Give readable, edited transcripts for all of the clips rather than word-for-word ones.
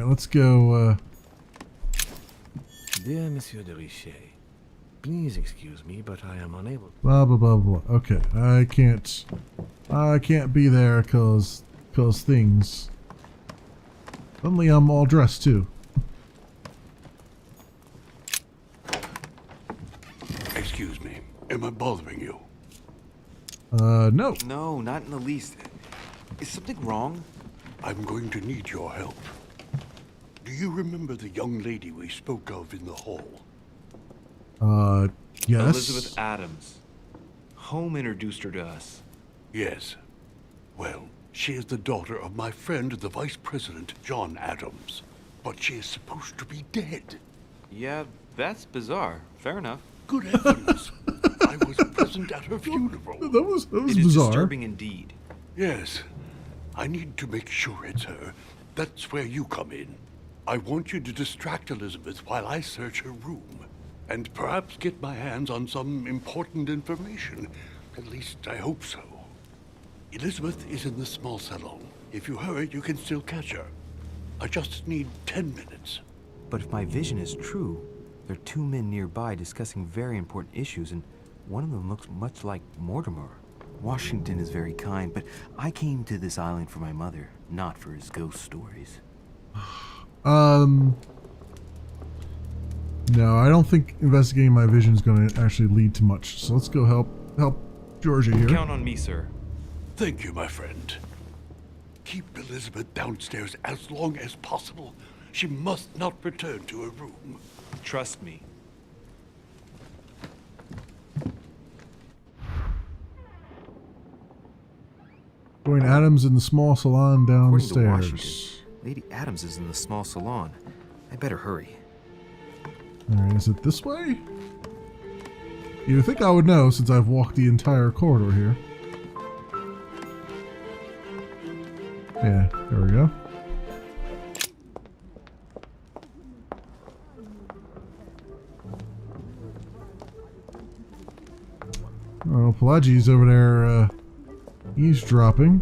Alright, let's go, Dear Monsieur de Richet, please excuse me, but I am unable. blah, blah, blah, blah. Okay, I can't be there cause things. Suddenly I'm all dressed, too. Excuse me, am I bothering you? No. No, not in the least. Is something wrong? I'm going to need your help. Do you remember the young lady we spoke of in the hall? Yes. Elizabeth Adams. Home introduced her to us. Yes. Well, she is the daughter of my friend, the Vice President, John Adams. But she is supposed to be dead. Yeah, that's bizarre. Fair enough. Good heavens! I was present at her funeral. That was It is bizarre. disturbing indeed. Yes. I need to make sure it's her. That's where you come in. I want you to distract Elizabeth while I search her room. And perhaps get my hands on some important information. At least, I hope so. Elizabeth is in the small salon. If you hurry, you can still catch her. I just need 10 minutes. But if my vision is true, there are two men nearby discussing very important issues, and one of them looks much like Mortimer. Washington is very kind, but I came to this island for my mother, not for his ghost stories. No, I don't think investigating my vision is going to actually lead to much. So let's go help Georgia here. Count on me, sir. Thank you, my friend. Keep Elizabeth downstairs as long as possible. She must not return to her room. Trust me. Join Adams in the small salon According to downstairs. Washington, Lady Adams is in the small salon. I better hurry. Alright, is it this way? You'd think I would know since I've walked the entire corridor here. Yeah, there we go. Oh, Pelagi's over there, eavesdropping.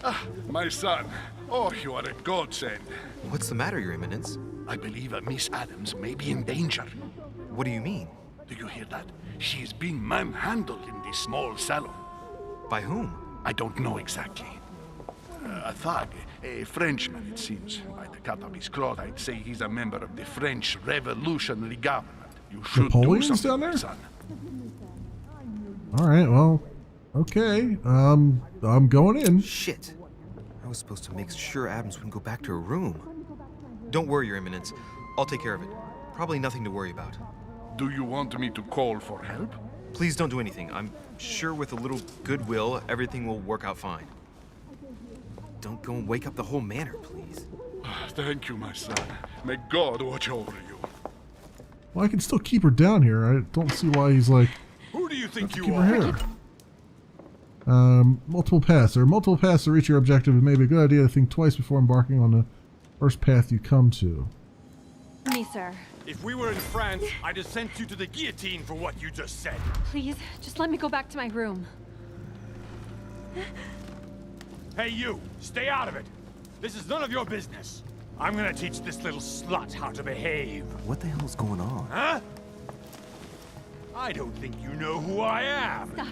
Ah, my son. Oh, you are a godsend. What's the matter, Your Eminence? I believe Miss Adams may be in danger. What do you mean? Do you hear that? She is being manhandled in the small salon. By whom? I don't know exactly. A thug, a Frenchman, it seems. By the cut of his cloth, I'd say he's a member of the French Revolutionary Government. You should Napoleon's do something, down there? my son. Alright, well, okay. I'm going in. Shit. I was supposed to make sure Adams wouldn't go back to her room. Don't worry, Your Eminence. I'll take care of it. Probably nothing to worry about. Do you want me to call for help? Please don't do anything. I'm sure with a little goodwill, everything will work out fine. Don't go and wake up the whole manor, please. Thank you, my son. May God watch over you. Well, I can still keep her down here. I don't see why he's like, Who do you think keep you her are? here. Multiple paths. There are multiple paths to reach your objective. It may be a good idea to think twice before embarking on the first path you come to. Me, sir. If we were in France, I'd have sent you to the guillotine for what you just said. Please, just let me go back to my room. Hey, you! Stay out of it! This is none of your business. I'm gonna teach this little slut how to behave. What the hell is going on? Huh? I don't think you know who I am. Stop.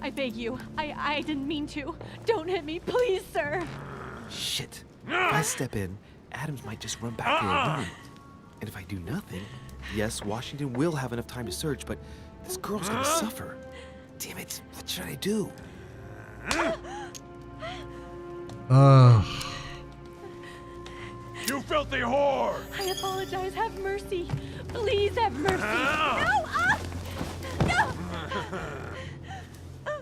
I beg you. I didn't mean to. Don't hit me, please, sir. Shit. If I step in, Adams might just run back to her room. And if I do nothing, yes, Washington will have enough time to search, but this girl's gonna suffer. Damn it, what should I do? You filthy whore! I apologize. Have mercy. Please have mercy. No! No!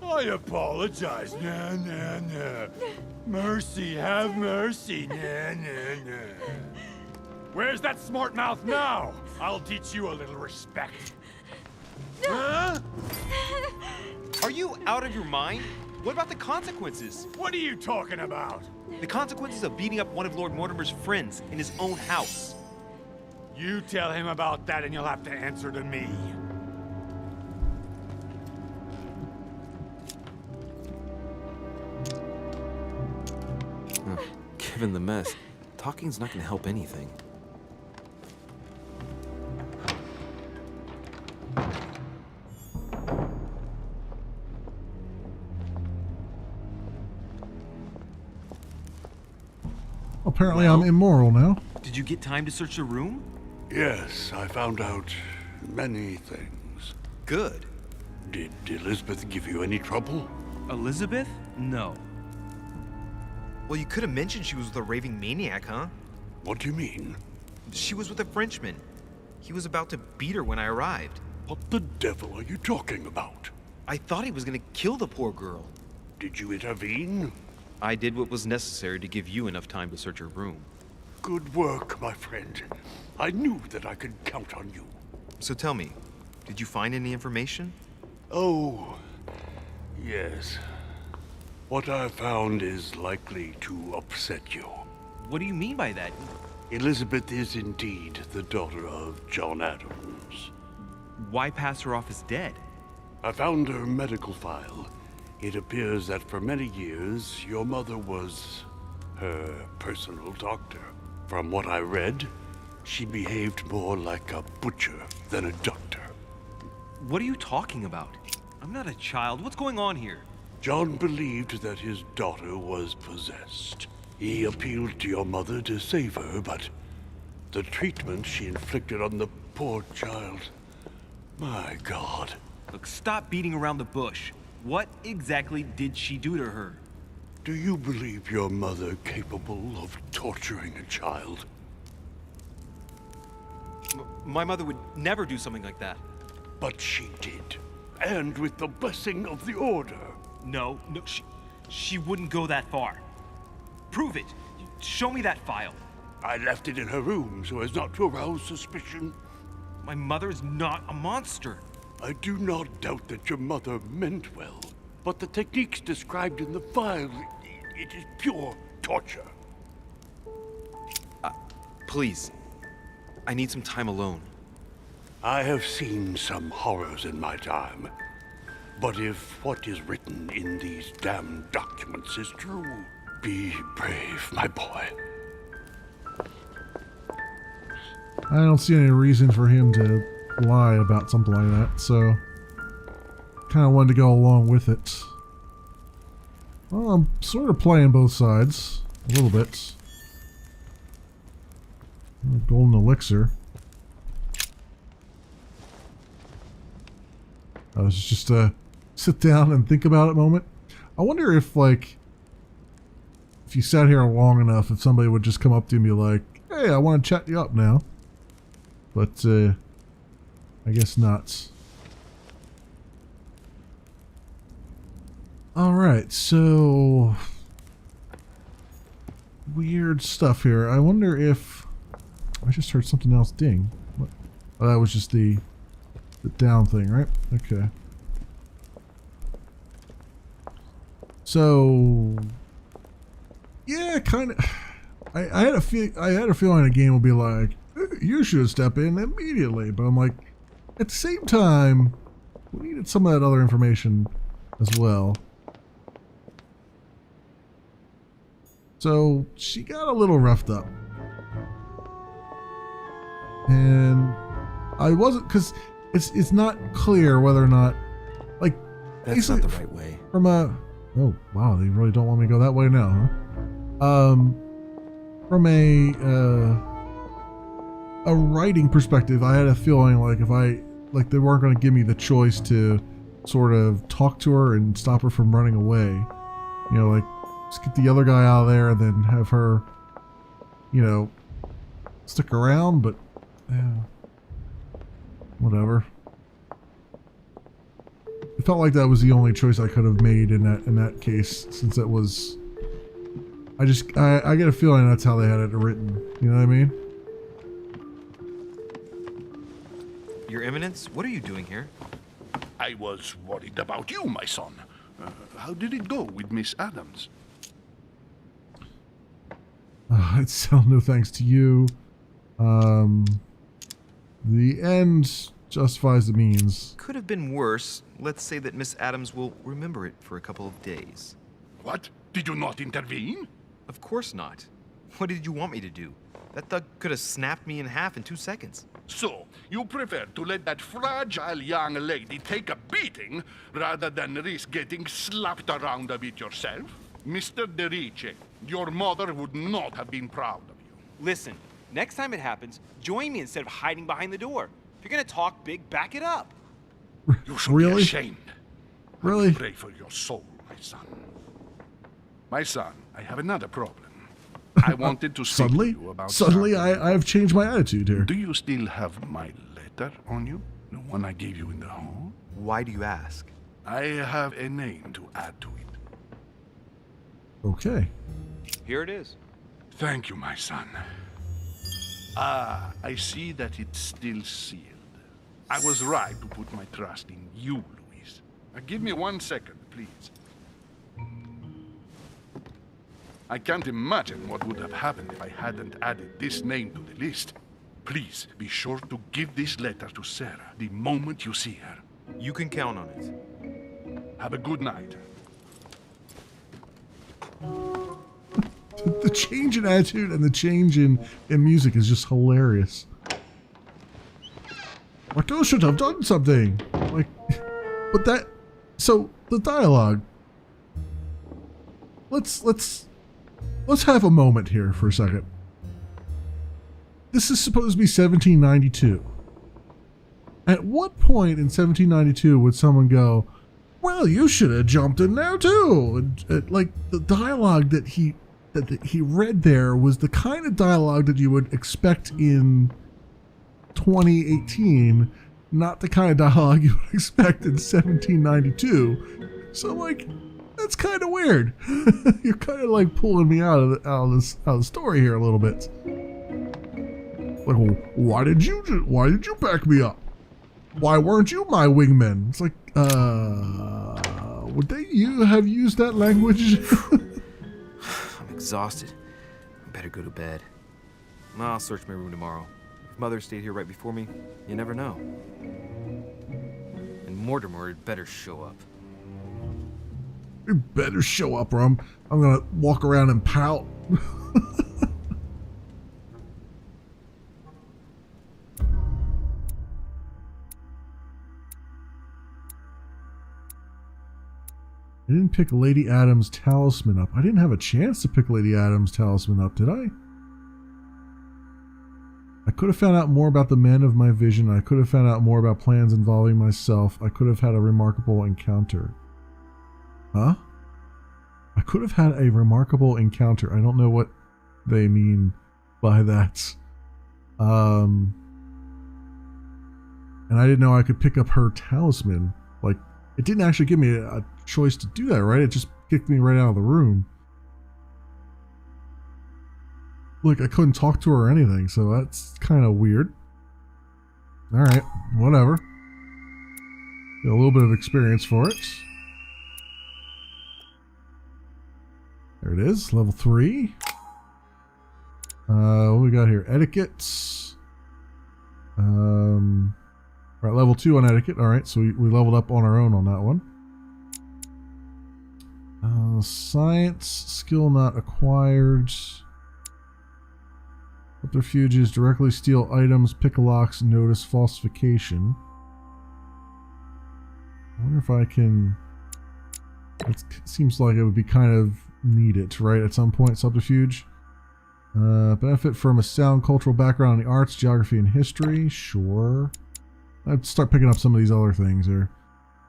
I apologize. Nah, nah, nah. Mercy, have mercy. Nah, nah, nah. Where's that smart mouth now? I'll teach you a little respect. Huh? Are you out of your mind? What about the consequences? What are you talking about? The consequences of beating up one of Lord Mortimer's friends in his own house. You tell him about that and you'll have to answer to me. Given the mess, talking's not going to help anything. Apparently I'm immoral now. Did you get time to search the room? Yes, I found out many things. Good. Did Elizabeth give you any trouble? Elizabeth? No. Well, you could have mentioned she was with a raving maniac, huh? What do you mean? She was with a Frenchman. He was about to beat her when I arrived. What the devil are you talking about? I thought he was gonna kill the poor girl. Did you intervene? I did what was necessary to give you enough time to search her room. Good work, my friend. I knew that I could count on you. So tell me, did you find any information? Oh, yes. What I found is likely to upset you. What do you mean by that? Elizabeth is indeed the daughter of John Adams. Why pass her off as dead? I found her medical file. It appears that for many years, your mother was her personal doctor. From what I read, she behaved more like a butcher than a doctor. What are you talking about? I'm not a child. What's going on here? John believed that his daughter was possessed. He appealed to your mother to save her, but the treatment she inflicted on the poor child... My God. Look, stop beating around the bush. What exactly did she do to her? Do you believe your mother capable of torturing a child? My mother would never do something like that. But she did. And with the blessing of the Order. No, she wouldn't go that far. Prove it. Show me that file. I left it in her room so as not to arouse suspicion. My mother's not a monster. I do not doubt that your mother meant well, but the techniques described in the file, it is pure torture. Please, I need some time alone. I have seen some horrors in my time, but if what is written in these damned documents is true, be brave, my boy. I don't see any reason for him to lie about something like that, so kind of wanted to go along with it. Well, I'm sort of playing both sides a little bit. Golden elixir. I was just sit down and think about it moment. I wonder if, like, if you sat here long enough, if somebody would just come up to you and be like, "Hey, I want to chat you up now." But I guess not. Alright, so weird stuff here. I wonder if I just heard something else ding. What? Oh, that was just the down thing, right? Okay. So yeah, kind of. I had a feeling the game would be like, you should step in immediately, but I'm like, at the same time, we needed some of that other information as well. So she got a little roughed up, and I wasn't, because it's not clear whether or not, like, That's not the right way. from a, oh wow, they really don't want me to go that way now, huh? From a writing perspective, I had a feeling like if they weren't going to give me the choice to sort of talk to her and stop her from running away. You know, like, just get the other guy out of there and then have her, you know, stick around, but yeah, whatever. It felt like that was the only choice I could have made in that case, since it was, I get a feeling that's how they had it written. You know what I mean? Your Eminence, what are you doing here? I was worried about you, my son. How did it go with Miss Adams? It's still no thanks to you. The end justifies the means. Could have been worse. Let's say that Miss Adams will remember it for a couple of days. What? Did you not intervene? Of course not. What did you want me to do? That thug could have snapped me in half in 2 seconds. So, you prefer to let that fragile young lady take a beating rather than risk getting slapped around a bit yourself? Mr. Derice, your mother would not have been proud of you. Listen, next time it happens, join me instead of hiding behind the door. If you're gonna talk big, back it up. You should Really? be ashamed. Really? I pray for your soul, my son. My son, I have another problem. I wanted to speak Suddenly? to you about Suddenly, something. I've changed my attitude here. Do you still have my letter on you? The one I gave you in the hall? Why do you ask? I have a name to add to it. Okay. Here it is. Thank you, my son. Ah, I see that it's still sealed. I was right to put my trust in you, Luis. Give me 1 second, please. I can't imagine what would have happened if I hadn't added this name to the list. Please be sure to give this letter to Sarah the moment you see her. You can count on it. Have a good night. The change in attitude and the change in music is just hilarious. Like, I should have done something. Like, but that. So the dialogue. Let's have a moment here for a second. This is supposed to be 1792. At what point in 1792 would someone go, "Well, you should have jumped in there too"? And, like, the dialogue that he read there was the kind of dialogue that you would expect in 2018, not the kind of dialogue you would expect in 1792. So, like, that's kind of weird. You're kind of like pulling me out of the story here a little bit. Like, well, why did you back me up? Why weren't you my wingman? It's like, would you have used that language? I'm exhausted. I better go to bed. I'll search my room tomorrow. If Mother stayed here right before me, you never know. And Mortimer had better show up. You better show up, or I'm gonna walk around and pout. I didn't pick Lady Adam's talisman up. I didn't have a chance to pick Lady Adam's talisman up, did I? I could have found out more about the men of my vision. I could have found out more about plans involving myself. I could have had a remarkable encounter. Huh? I could have had a remarkable encounter. I don't know what they mean by that. And I didn't know I could pick up her talisman. Like, it didn't actually give me a choice to do that, right? It just kicked me right out of the room. Like, I couldn't talk to her or anything, so that's kind of weird. Alright, whatever. Got a little bit of experience for it. There it is, level 3. What we got here? Etiquette. Alright, level 2 on etiquette. Alright, so we leveled up on our own on that one. Science, skill not acquired. Subterfuges, directly steal items, pick locks, notice falsification. I wonder if I can... It seems like it would be kind of needed, right, at some point, subterfuge. Benefit from a sound cultural background in the arts, geography, and history. Sure. I'd start picking up some of these other things here.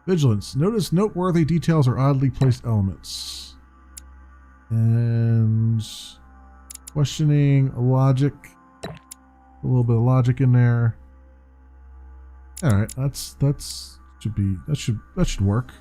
Vigilance. Notice noteworthy details or oddly placed elements. And... questioning, logic. A little bit of logic in there. Alright, that should work.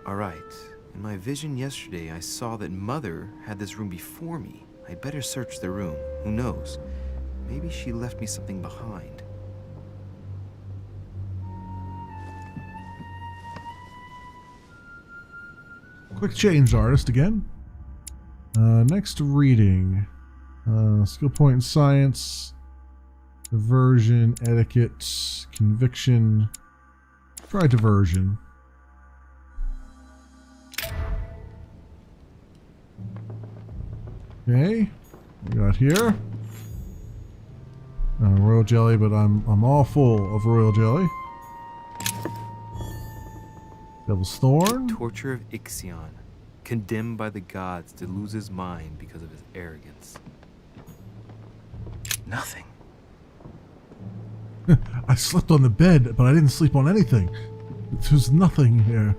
Alright, in my vision yesterday, I saw that Mother had this room before me. I'd better search the room. Who knows? Maybe she left me something behind. Quick change artist again. Next reading. Skill point in science. Diversion, etiquette, conviction. Try diversion. Okay. We got here. Royal jelly, but I'm all full of royal jelly. Devil's Thorn. Torture of Ixion, condemned by the gods to lose his mind because of his arrogance. Nothing. I slept on the bed, but I didn't sleep on anything. There's nothing here.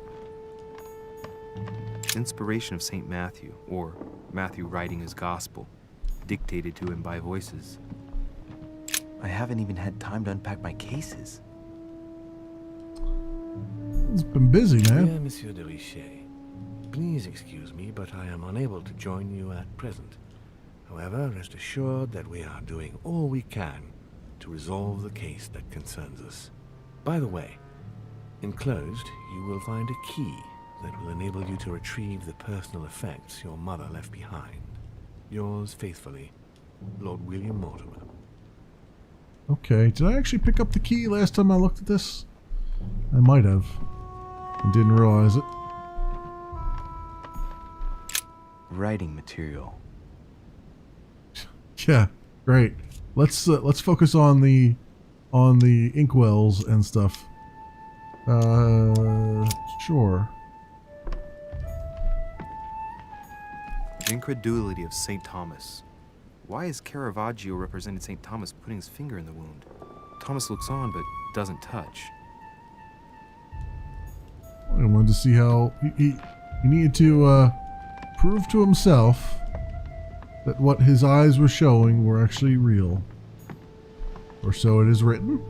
Inspiration of St. Matthew, or Matthew writing his gospel, dictated to him by voices. I haven't even had time to unpack my cases. It's been busy, man. Dear Monsieur de Richet, please excuse me, but I am unable to join you at present. However, rest assured that we are doing all we can to resolve the case that concerns us. By the way, enclosed, you will find a key that will enable you to retrieve the personal effects your mother left behind. Yours faithfully, Lord William Mortimer. Okay, did I actually pick up the key last time I looked at this? I might have. And didn't realize it. Writing material. Yeah, great. Let's focus on the inkwells and stuff. Sure. Incredulity of St. Thomas. Why is Caravaggio representing St. Thomas putting his finger in the wound? Thomas looks on but doesn't touch. I wanted to see how he needed to prove to himself that what his eyes were showing were actually real. Or so it is written.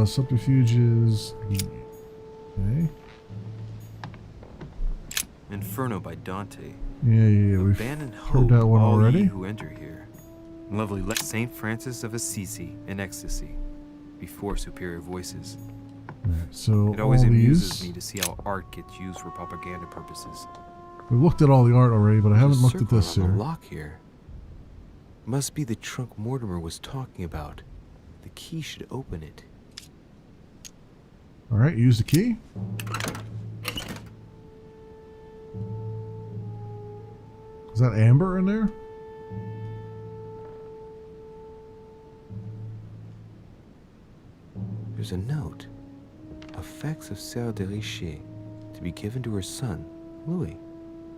Subterfuges. Okay. Inferno by Dante. Yeah. We've Abandon heard hope, that one all already. ye who enter here. Lovely Saint Francis of Assisi in ecstasy, before superior voices. So It always all amuses these. me to see how art gets used for propaganda purposes. We've looked at all the art already, but I haven't There's a looked at this circle here. around the lock here. Must be the trunk Mortimer was talking about. The key should open it. All right, use the key. Is that amber in there? There's a note. Effects of Sœur de Richet, to be given to her son, Louis.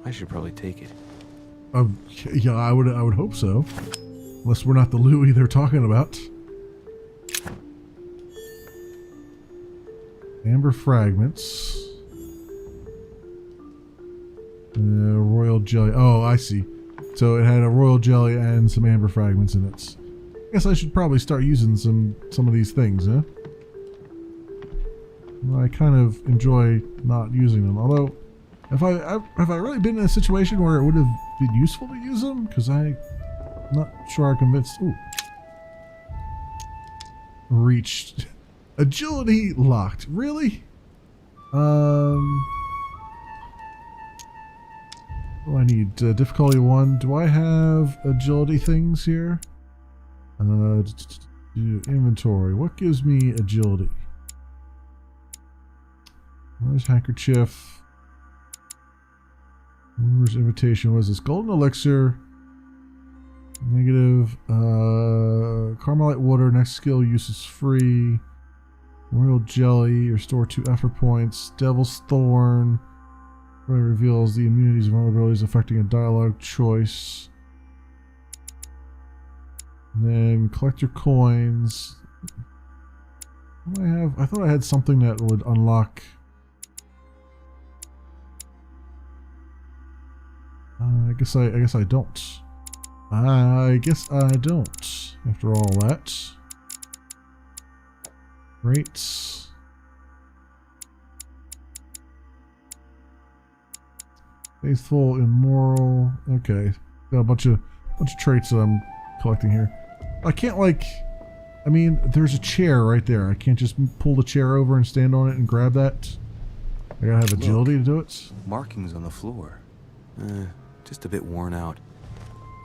I should probably take it. Yeah, I would hope so. Unless we're not the Louis they're talking about. Amber fragments. Royal jelly. Oh, I see. So it had a royal jelly and some amber fragments in it. I guess I should probably start using some of these things, huh? I kind of enjoy not using them. Although, have I really been in a situation where it would have been useful to use them? Because I'm not sure I'm convinced. Ooh. Reached. Agility locked. Really? What do I need? Difficulty 1. Do I have agility things here? Inventory. What gives me agility? Where's handkerchief? Where's invitation? What is this? Golden elixir. Negative. Carmelite water. Next skill use is free. Royal jelly. Restore 2 effort points. Devil's thorn. Where it reveals the immunities and vulnerabilities affecting a dialogue choice. And then collect your coins. What do I have? I thought I had something that would unlock. I guess I don't. I guess I don't. After all that. Great. Faithful, immoral. Okay, got a bunch of traits that I'm collecting here. I can't I mean, there's a chair right there. I can't just pull the chair over and stand on it and grab that. I gotta have agility to do it. Markings on the floor. Just a bit worn out.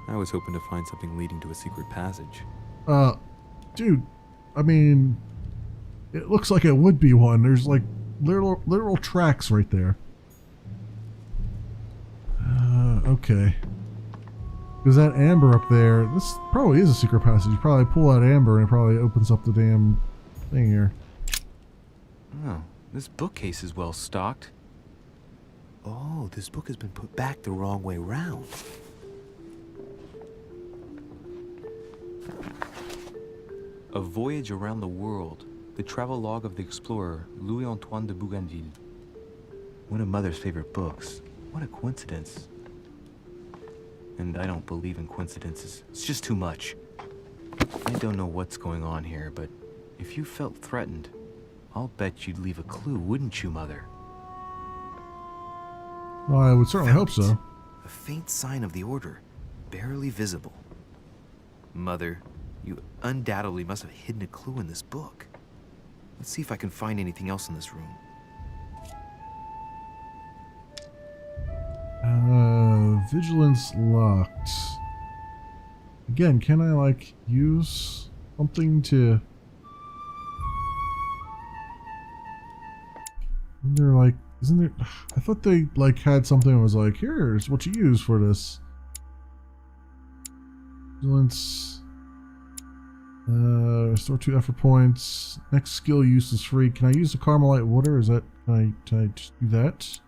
I was hoping to find something leading to a secret passage. Dude, I mean, it looks like it would be one. There's like literal tracks right there. Okay. Because that amber up there, this probably is a secret passage. You probably pull out amber and it probably opens up the damn thing here. Oh, this bookcase is well stocked. Oh, this book has been put back the wrong way round. A Voyage Around the World. The travel log of the explorer, Louis-Antoine de Bougainville. One of Mother's favorite books. What a coincidence. And I don't believe in coincidences. It's just too much. I don't know what's going on here, but if you felt threatened, I'll bet you'd leave a clue, wouldn't you, Mother? Well, I would certainly hope so. A faint sign of the order, barely visible. Mother, you undoubtedly must have hidden a clue in this book. Let's see if I can find anything else in this room. Vigilance locked. Again, can I like use something to... Isn't there, I thought they like had something that was like, here's what you use for this. Vigilance. Restore 2 effort points. Next skill use is free. Can I use the Carmelite water? Is that, can I just do that?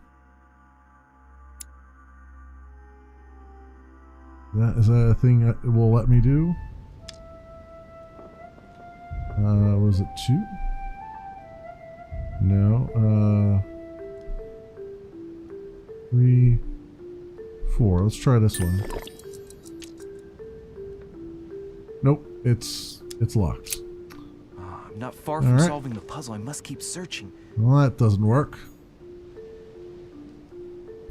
Is that a thing that it will let me do? Was it 2? No. 3, 4. Let's try this one. Nope, it's locked. I'm not far from solving the puzzle. I must keep searching. Well, that doesn't work.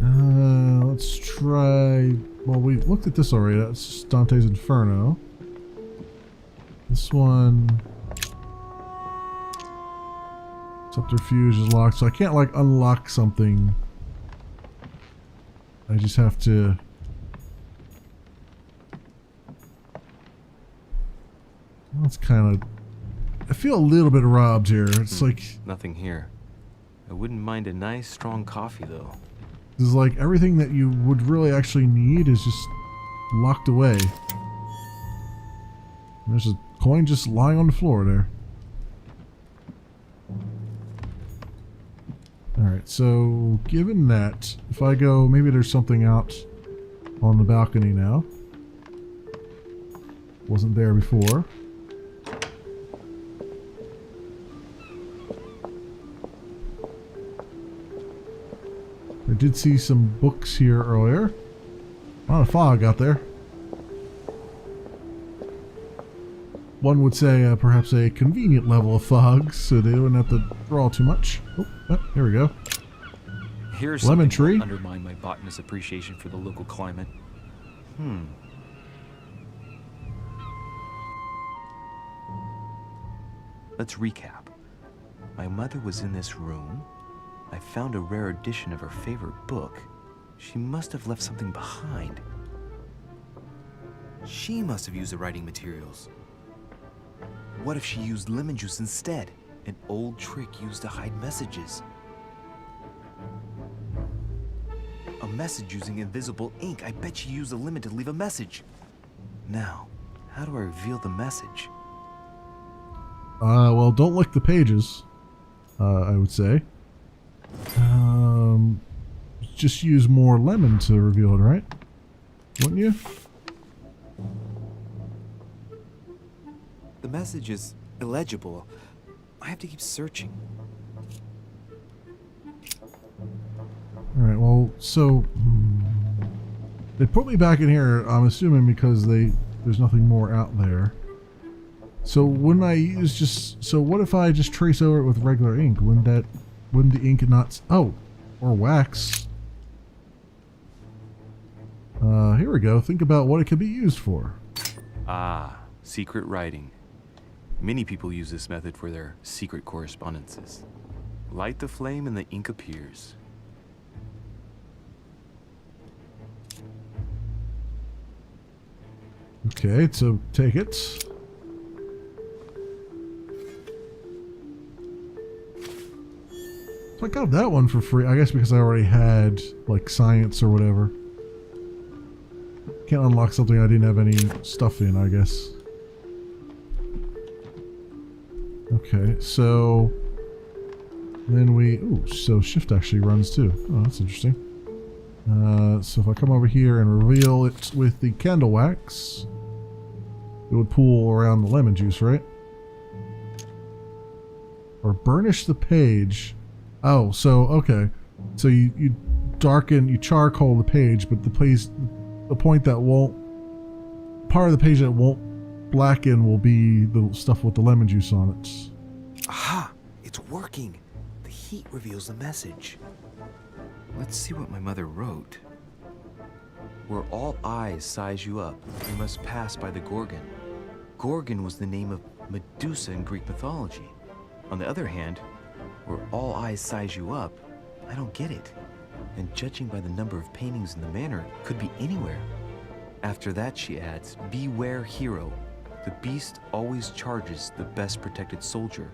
Let's try... Well, we looked at this already. That's Dante's Inferno. This one... Subterfuge is locked, so I can't, like, unlock something. I just have to... Well, it's kind of... I feel a little bit robbed here. It's like... Nothing here. I wouldn't mind a nice, strong coffee, though. This is like everything that you would really actually need is just locked away. There's a coin just lying on the floor there. Alright, so given that, if I go, maybe there's something out on the balcony now. Wasn't there before. I did see some books here earlier. A lot of fog out there. One would say perhaps a convenient level of fog, so they wouldn't have to draw too much. Oh, here we go. Here's lemon tree. Undermine my botanist's appreciation for the local climate. Let's recap. My mother was in this room. I found a rare edition of her favorite book. She must have left something behind. She must have used the writing materials. What if she used lemon juice instead? An old trick used to hide messages. A message using invisible ink. I bet she used a lemon to leave a message. Now, how do I reveal the message? Well, don't lick the pages, I would say. Just use more lemon to reveal it, right? Wouldn't you? The message is illegible. I have to keep searching. Alright, well, so... They put me back in here, I'm assuming because there's nothing more out there. So wouldn't I use just... So what if I just trace over it with regular ink? Wouldn't the ink not... Oh! Or wax. Here we go. Think about what it could be used for. Ah, secret writing. Many people use this method for their secret correspondences. Light the flame and the ink appears. Okay, so take it. So I got that one for free, I guess because I already had, like, science or whatever. Can't unlock something I didn't have any stuff in, I guess. Okay, so then we... Ooh, so shift actually runs too. Oh, that's interesting. So if I come over here and reveal it with the candle wax, it would pool around the lemon juice, right? Or burnish the page. Oh, so, okay. So you darken, you charcoal the page, but the point that won't... Part of the page that won't blacken will be the stuff with the lemon juice on it. Aha! It's working! The heat reveals the message. Let's see what my mother wrote. Where all eyes size you up, you must pass by the Gorgon. Gorgon was the name of Medusa in Greek mythology. On the other hand, where all eyes size you up, I don't get it. And judging by the number of paintings in the manor, it could be anywhere. After that, she adds, beware hero. The beast always charges the best protected soldier.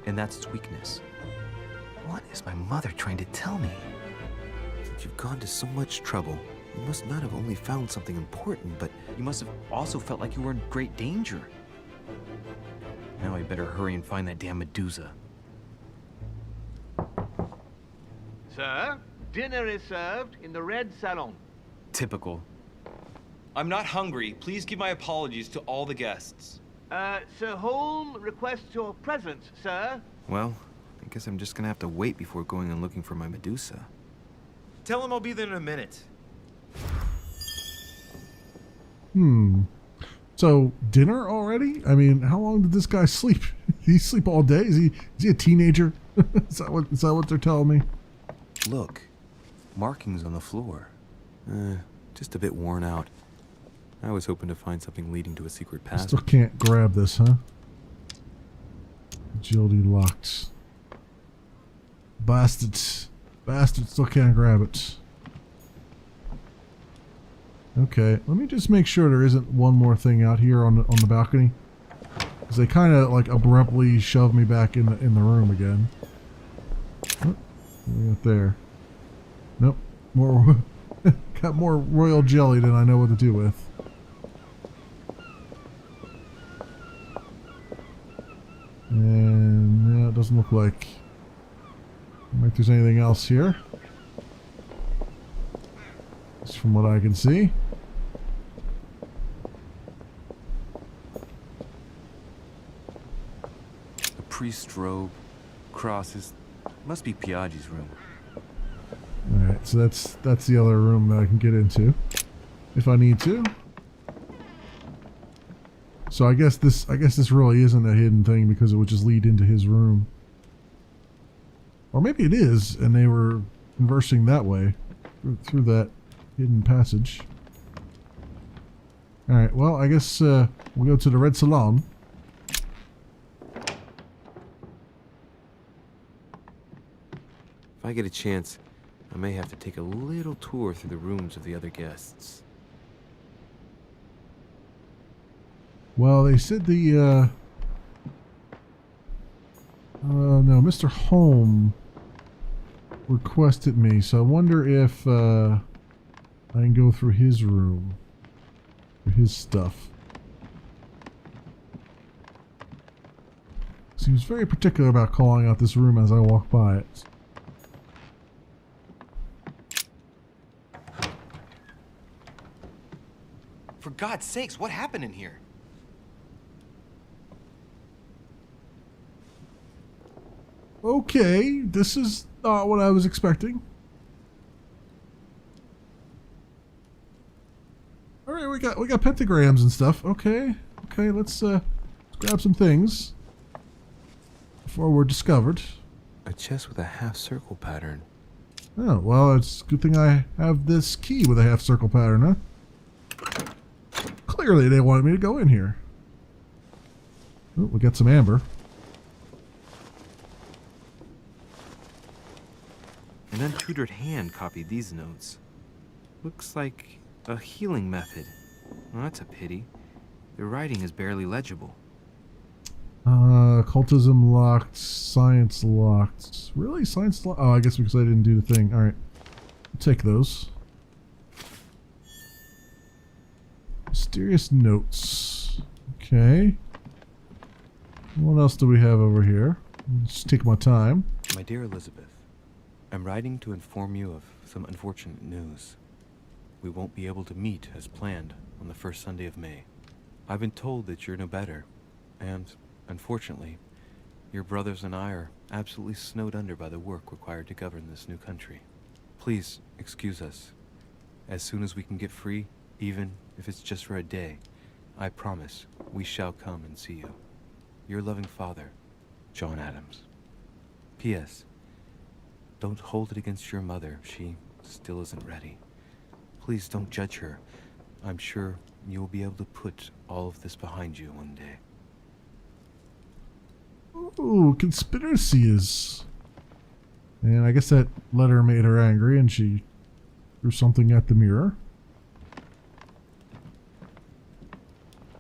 And that's its weakness. What is my mother trying to tell me? You've gone to so much trouble. You must not have only found something important, but you must have also felt like you were in great danger. Now I better hurry and find that damn Medusa. Sir, dinner is served in the red salon. Typical. I'm not hungry. Please give my apologies to all the guests. Sir Holm requests your presence, sir. Well, I guess I'm just gonna have to wait before going and looking for my Medusa. Tell him I'll be there in a minute. So, dinner already? I mean, how long did this guy sleep? Did he sleep all day? Is he a teenager? Is that what they're telling me? Look, markings on the floor. Just a bit worn out. I was hoping to find something leading to a secret passage. Still can't grab this, huh? Agility locked. Bastards. Bastard still can't grab it. Okay, let me just make sure there isn't one more thing out here on the balcony. Because they kind of like abruptly shoved me back in the room again. What we got there? Nope. More got more royal jelly than I know what to do with. And no, it doesn't look like there's anything else here. Just from what I can see. A priest's robe, crosses. Must be Piaggi's room. Alright, so that's the other room that I can get into. If I need to. So I guess this really isn't a hidden thing because it would just lead into his room. Or maybe it is, and they were conversing that way through that hidden passage. Alright, well, I guess we'll go to the Red Salon. If I get a chance, I may have to take a little tour through the rooms of the other guests. Well, they said the, no, Mr. Holm requested me, so I wonder if, I can go through his room for his stuff. So he was very particular about calling out this room as I walked by it. For God's sakes, what happened in here? Okay, this is not what I was expecting. All right, we got pentagrams and stuff. Okay, let's grab some things before we're discovered. A chest with a half-circle pattern. Oh, well, it's a good thing I have this key with a half-circle pattern, huh? Clearly they wanted me to go in here. Oh, we got some amber. An untutored hand copied these notes. Looks like a healing method. Well, that's a pity. The writing is barely legible. Occultism locked, science locked. Really? Science locked? Oh, I guess because I didn't do the thing. Alright. I'll take those. Mysterious notes. Okay. What else do we have over here? Just take my time. My dear Elizabeth, I'm writing to inform you of some unfortunate news. We won't be able to meet as planned on the first Sunday of May. I've been told that you're no better, and unfortunately, your brothers and I are absolutely snowed under by the work required to govern this new country. Please excuse us. As soon as we can get free, even if it's just for a day, I promise we shall come and see you. Your loving father, John Adams. P.S. Don't hold it against your mother. She still isn't ready. Please don't judge her. I'm sure you'll be able to put all of this behind you one day. Ooh, conspiracies. And I guess that letter made her angry and she threw something at the mirror.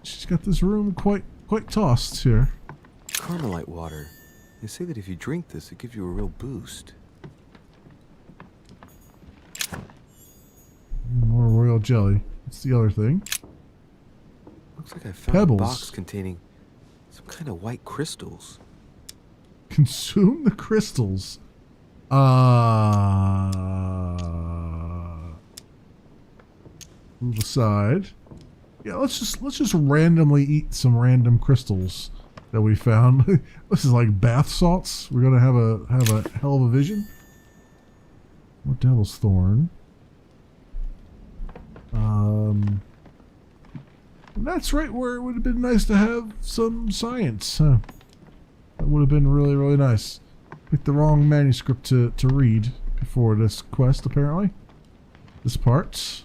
She's got this room quite tossed here. Carmelite water. They say that if you drink this, it gives you a real boost. More royal jelly. What's the other thing? Looks like I found Pebbles. a box containing some kind of white crystals. Consume the crystals. Move aside. Yeah, let's just randomly eat some random crystals that we found. This is like bath salts. We're gonna have a hell of a vision. What devil's thorn? That's right where it would have been nice to have some science. Huh? That would have been really, really nice. Picked the wrong manuscript to read before this quest, apparently. This part.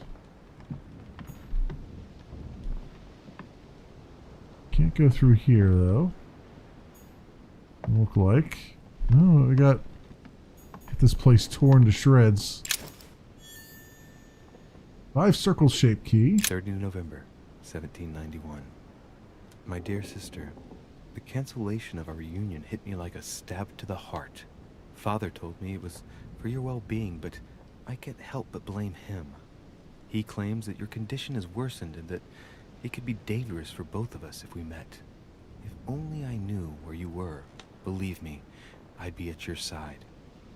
Can't go through here, though. Look like. No, we got this place torn to shreds. 5 circle shaped key. 3rd of November, 1791. My dear sister, the cancellation of our reunion hit me like a stab to the heart. Father told me it was for your well-being, but I can't help but blame him. He claims that your condition has worsened and that it could be dangerous for both of us if we met. If only I knew where you were, believe me, I'd be at your side.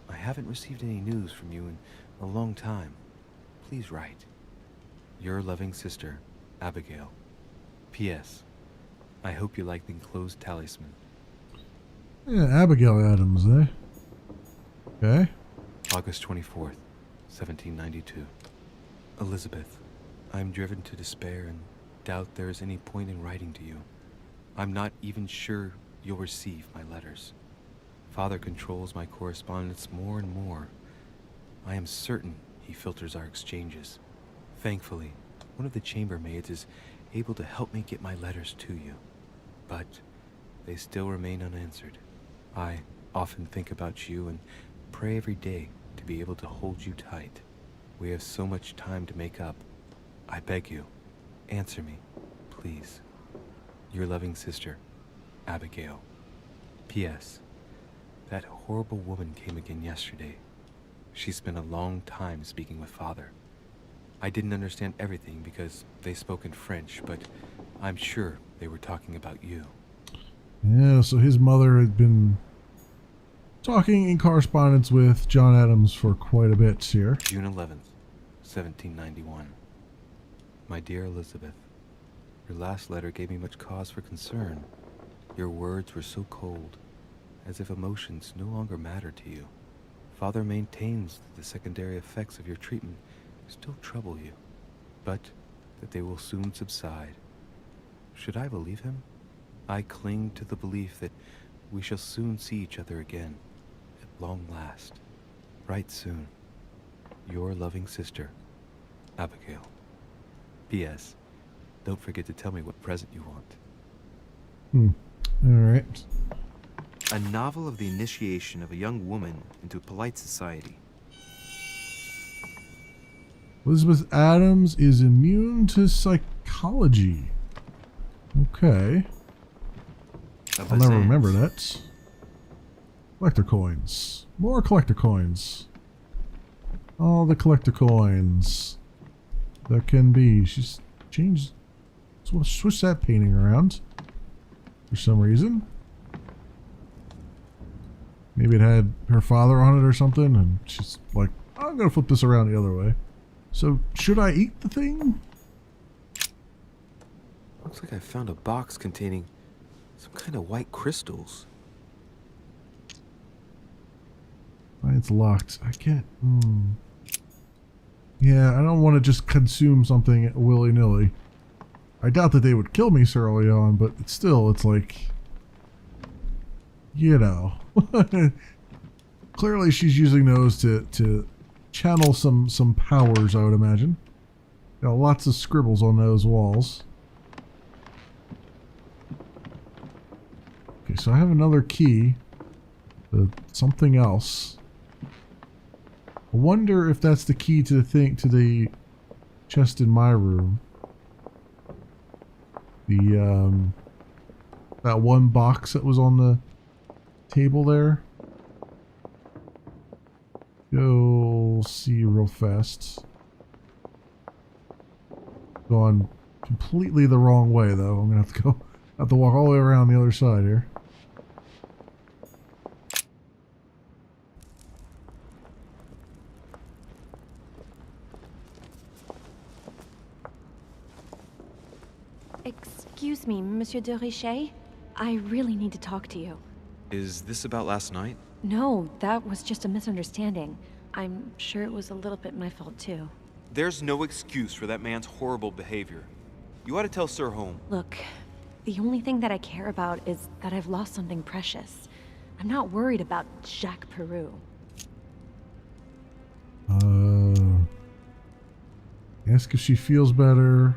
I haven't received any news from you in a long time. Please write. Your loving sister, Abigail. P.S. I hope you like the enclosed talisman. Yeah, Abigail Adams, eh? Okay. August 24th, 1792. Elizabeth, I'm driven to despair and doubt there is any point in writing to you. I'm not even sure you'll receive my letters. Father controls my correspondence more and more. I am certain he filters our exchanges. Thankfully, one of the chambermaids is able to help me get my letters to you. But they still remain unanswered. I often think about you and pray every day to be able to hold you tight. We have so much time to make up. I beg you, answer me, please. Your loving sister, Abigail. P.S. That horrible woman came again yesterday. She spent a long time speaking with Father. I didn't understand everything because they spoke in French, but I'm sure they were talking about you. Yeah, so his mother had been talking in correspondence with John Adams for quite a bit here. June 11th, 1791. My dear Elizabeth, your last letter gave me much cause for concern. Your words were so cold, as if emotions no longer matter to you. Father maintains that the secondary effects of your treatment still trouble you, but that they will soon subside. Should I believe him? I cling to the belief that we shall soon see each other again, at long last. Write soon. Your loving sister, Abigail. P.S. Don't forget to tell me what present you want. Alright. A novel of the initiation of a young woman into polite society. Elizabeth Adams is immune to psychology. Okay. I'll never remember that. Collector coins. More collector coins. All the collector coins there can be. She's changed. Switch that painting around for some reason. Maybe it had her father on it or something, and she's like, I'm gonna flip this around the other way. So, should I eat the thing? Looks like I found a box containing some kind of white crystals. It's locked. I can't. Yeah, I don't want to just consume something willy-nilly. I doubt that they would kill me so early on, but it's like, you know. Clearly she's using those to channel some powers, I would imagine. Got lots of scribbles on those walls. Okay, so I have another key to something else. I wonder if that's the key to the chest in my room. The that one box that was on the table there. Go see real fast. Going completely the wrong way though. I'm gonna have to walk all the way around the other side here. Excuse me, Monsieur de Richet. I really need to talk to you. Is this about last night? No, that was just a misunderstanding. I'm sure it was a little bit my fault too. There's no excuse for that man's horrible behavior. You ought to tell Sir Home. Look, the only thing that I care about is that I've lost something precious. I'm not worried about Jacques Peru. Ask if she feels better.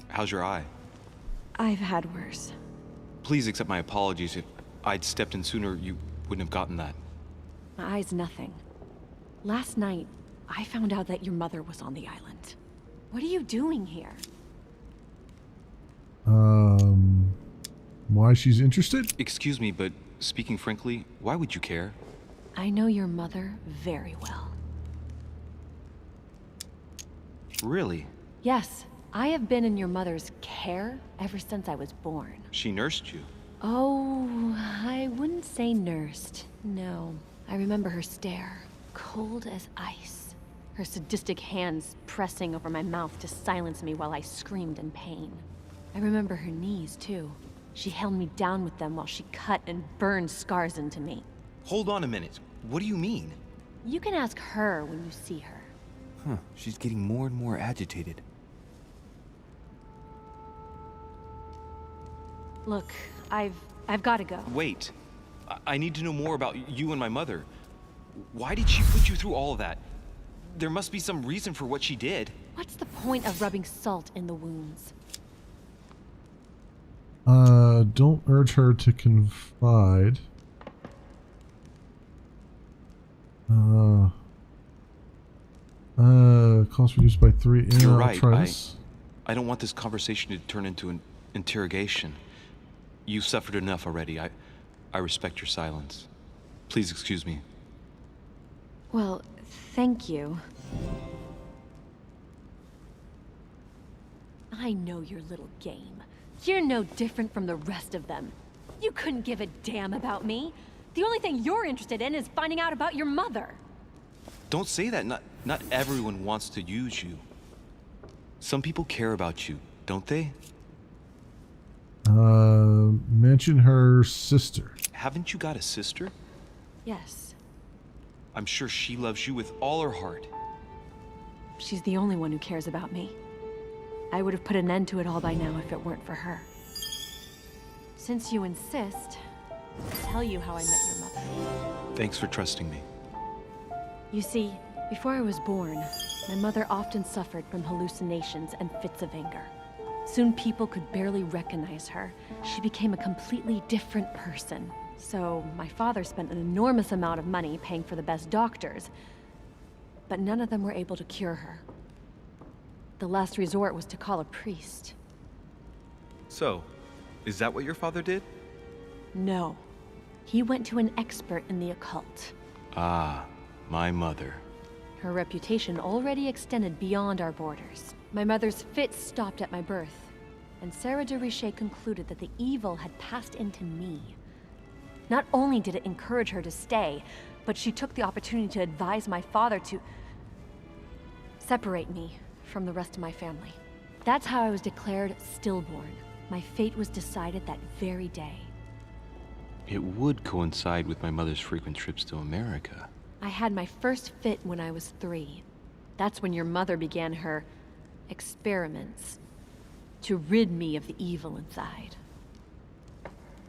How's your eye? I've had worse. Please accept my apologies. If I'd stepped in sooner, you wouldn't have gotten that. My eye's nothing. Last night, I found out that your mother was on the island. What are you doing here? Why she's interested? Excuse me, but speaking frankly, why would you care? I know your mother very well. Really? Yes, I have been in your mother's care ever since I was born. She nursed you? Oh, I wouldn't say nursed. No. I remember her stare, cold as ice. Her sadistic hands pressing over my mouth to silence me while I screamed in pain. I remember her knees, too. She held me down with them while she cut and burned scars into me. Hold on a minute. What do you mean? You can ask her when you see her. Huh, she's getting more and more agitated. Look, I've got to go. Wait. I need to know more about you and my mother. Why did she put you through all of that? There must be some reason for what she did. What's the point of rubbing salt in the wounds? Don't urge her to confide. Cost reduced by 3. Yeah, You're I'll right. try this. I don't want this conversation to turn into an interrogation. You've suffered enough already. I respect your silence. Please excuse me. Well, thank you. I know your little game. You're no different from the rest of them. You couldn't give a damn about me. The only thing you're interested in is finding out about your mother. Don't say that. Not everyone wants to use you. Some people care about you, don't they? Mention her sister. Haven't you got a sister? Yes. I'm sure she loves you with all her heart. She's the only one who cares about me. I would have put an end to it all by now if it weren't for her. Since you insist, I'll tell you how I met your mother. Thanks for trusting me. You see, before I was born, my mother often suffered from hallucinations and fits of anger. Soon people could barely recognize her. She became a completely different person. So my father spent an enormous amount of money paying for the best doctors, but none of them were able to cure her. The last resort was to call a priest. So, is that what your father did? No. He went to an expert in the occult. Ah, my mother. Her reputation already extended beyond our borders. My mother's fits stopped at my birth, and Sarah de Richet concluded that the evil had passed into me. Not only did it encourage her to stay, but she took the opportunity to advise my father to separate me from the rest of my family. That's how I was declared stillborn. My fate was decided that very day. It would coincide with my mother's frequent trips to America. I had my first fit when I was 3. That's when your mother began her experiments to rid me of the evil inside.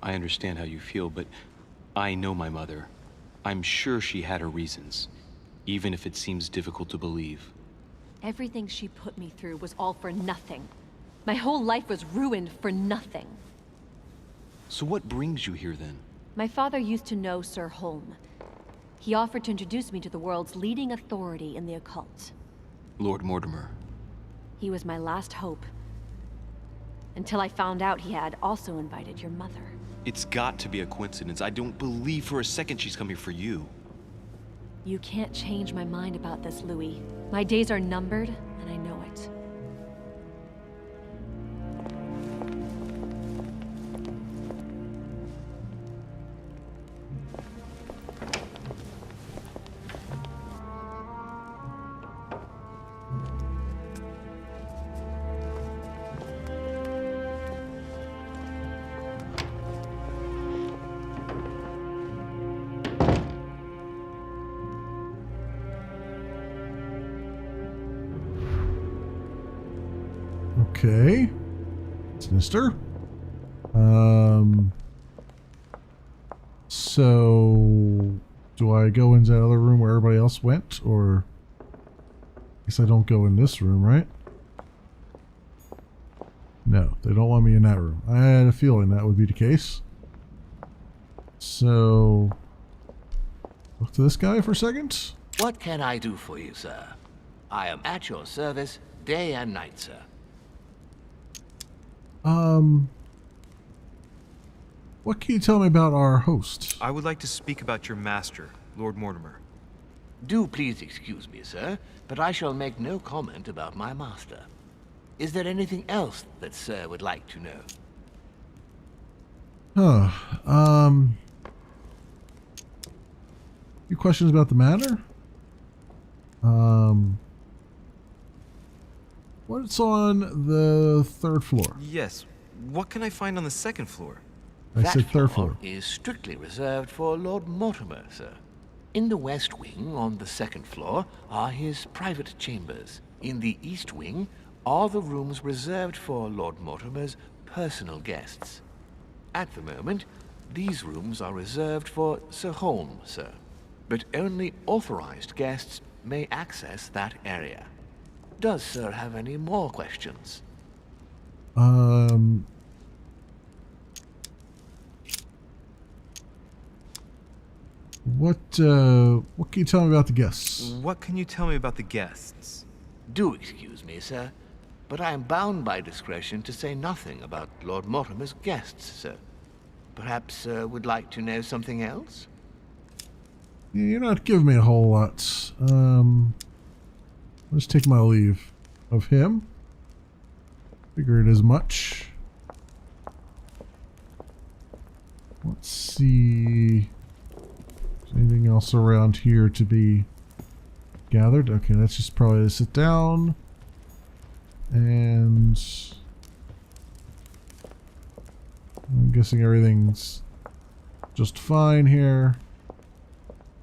I understand how you feel, but I know my mother. I'm sure she had her reasons, even if it seems difficult to believe. Everything she put me through was all for nothing. My whole life was ruined for nothing. So what brings you here then? My father used to know Sir Holm. He offered to introduce me to the world's leading authority in the occult. Lord Mortimer. He was my last hope. Until I found out he had also invited your mother. It's got to be a coincidence. I don't believe for a second she's coming for you. You can't change my mind about this, Louis. My days are numbered, and I know it. Okay. Sinister. So do I go into that other room where everybody else went, or I guess I don't go in this room, right? No, they don't want me in that room. I had a feeling that would be the case. So talk to this guy for a second. What can I do for you, sir? I am at your service day and night, sir. What can you tell me about our host? I would like to speak about your master, Lord Mortimer. Do please excuse me, sir, but I shall make no comment about my master. Is there anything else that sir would like to know? Few questions about the matter. What's on the 3rd floor? Yes. What can I find on the 2nd floor? I That said 3rd floor. is strictly reserved for Lord Mortimer, sir. In the west wing on the 2nd floor are his private chambers. In the east wing are the rooms reserved for Lord Mortimer's personal guests. At the moment, these rooms are reserved for Sir Holm, sir. But only authorized guests may access that area. Does sir have any more questions? What can you tell me about the guests? What can you tell me about the guests? Do excuse me, sir, but I am bound by discretion to say nothing about Lord Mortimer's guests, sir. Perhaps sir would like to know something else? You're not giving me a whole lot. Let's take my leave of him. Figured as much. Let's see. Is anything else around here to be gathered? Okay, that's just probably to sit down. And I'm guessing everything's just fine here.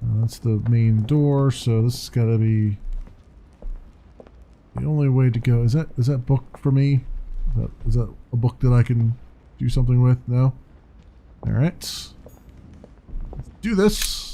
That's the main door, so this has got to be the only way to go. Is that book for me? Is that a book that I can do something with? No? Alright. Let's do this.